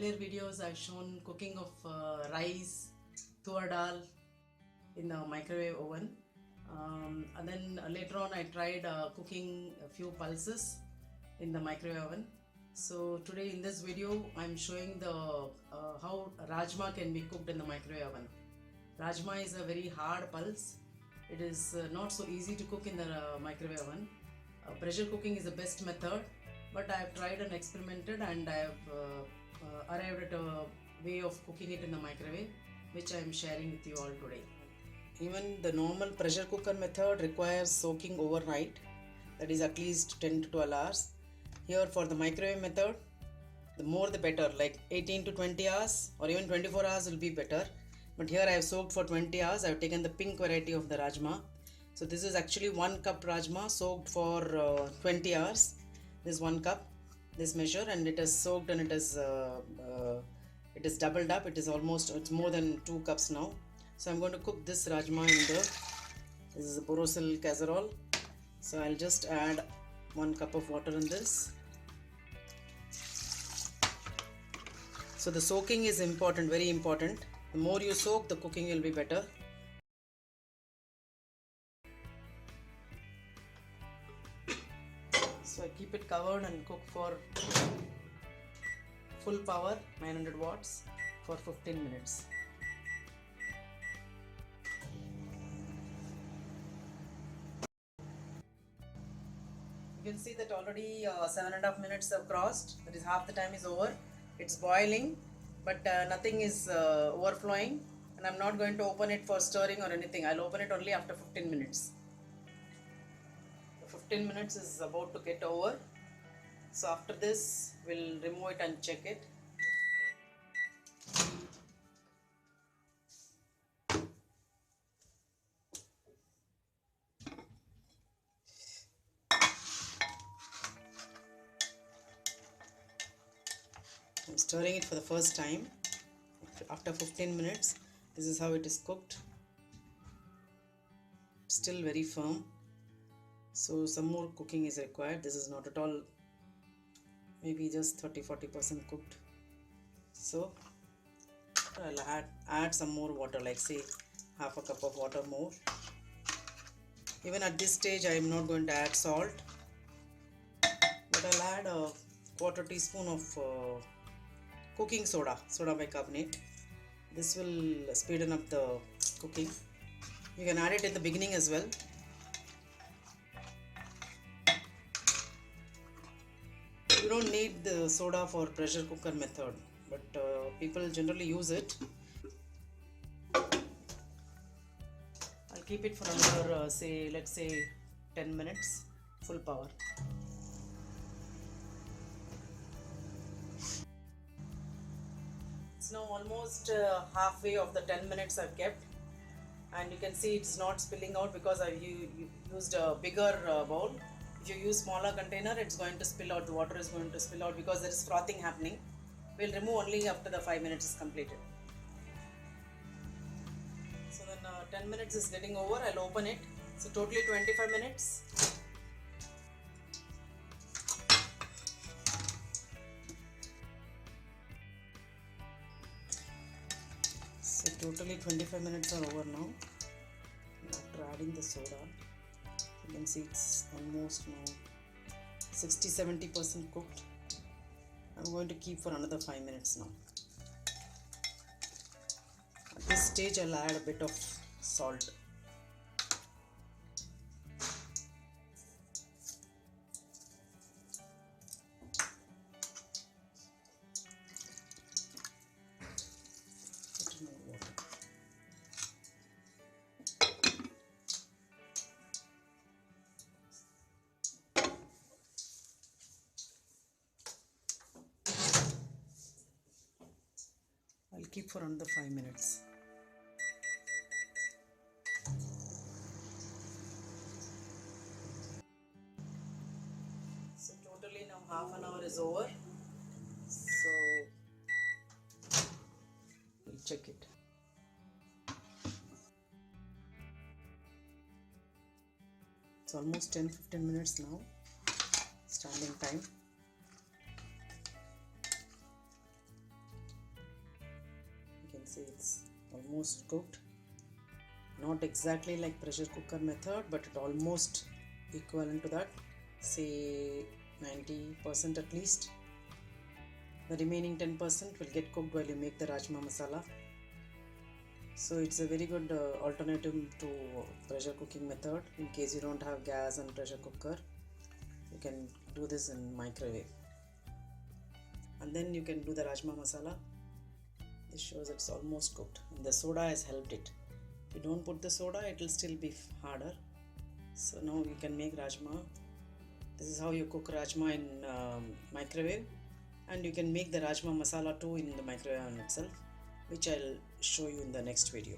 earlier videos I've shown cooking of rice, tur dal in the microwave oven. And then later on I tried cooking a few pulses in the microwave oven. So today in this video I'm showing the how Rajma can be cooked in the microwave oven. Rajma is a very hard pulse. It is not so easy to cook in the microwave oven. Pressure cooking is the best method, but I have tried and experimented, and I have arrived at a way of cooking it in the microwave, which I am sharing with you all today. Even the normal pressure cooker method requires soaking overnight, that is at least 10 to 12 hours. Here for the microwave method, the more the better, like 18 to 20 hours or even 24 hours will be better. But here I have soaked for 20 hours. I have taken the pink variety of the Rajma. So this is actually 1 cup Rajma soaked for 20 hours. This 1 cup, this measure, and it is soaked and it is doubled up. It's more than 2 cups now. So I'm going to cook this Rajma this is a Borosil casserole. So I'll just add 1 cup of water in this. So the soaking is important, very important. The more you soak, the cooking will be better. So I keep it covered and cook for full power, 900 watts, for 15 minutes. You can see that already 7.5 minutes have crossed. That is, half the time is over. It's boiling, but nothing is overflowing, and I'm not going to open it for stirring or anything. I'll open it only after 15 minutes. 15 minutes is about to get over. So after this, we'll remove it and check it. I'm stirring it for the first time. After 15 minutes, this is how it is cooked. Still very firm. So some more cooking is required. This is not at all, maybe just 30-40% cooked. So I'll add some more water, like say half a cup of water more. Even at this stage I am not going to add salt, but I'll add a quarter teaspoon of cooking soda, soda bicarbonate. This will speeden up the cooking. You can add it in the beginning as well. You don't need the soda for pressure cooker method, but people generally use it. I'll keep it for another let's say 10 minutes, full power. It's now almost halfway of the 10 minutes I've kept, and you can see it's not spilling out because I've used a bigger bowl. If you use smaller container, it's going to spill out, the water is going to spill out because there is frothing happening. We'll remove only after the 5 minutes is completed. So then 10 minutes is getting over, I'll open it. So totally 25 minutes. So totally 25 minutes are over now. After adding the soda, you can see it's almost now 60-70% cooked. I'm going to keep for another 5 minutes now. At this stage I'll add a bit of salt. I'll keep for another 5 minutes. So totally now half an hour is over. So we'll check it. It's almost 10-15 minutes now, standing time. almost cooked. Not exactly like pressure cooker method, but it almost equivalent to that, say 90% at least. The remaining 10% will get cooked while you make the Rajma masala. So it's a very good alternative to pressure cooking method. In case you don't have gas and pressure cooker, you can do this in microwave. And then you can do the Rajma masala. This shows it's almost cooked, and the soda has helped it. If you don't put the soda, it will still be harder. So now you can make Rajma. This is how you cook Rajma in microwave, and you can make the Rajma masala too in the microwave itself, which I'll show you in the next video.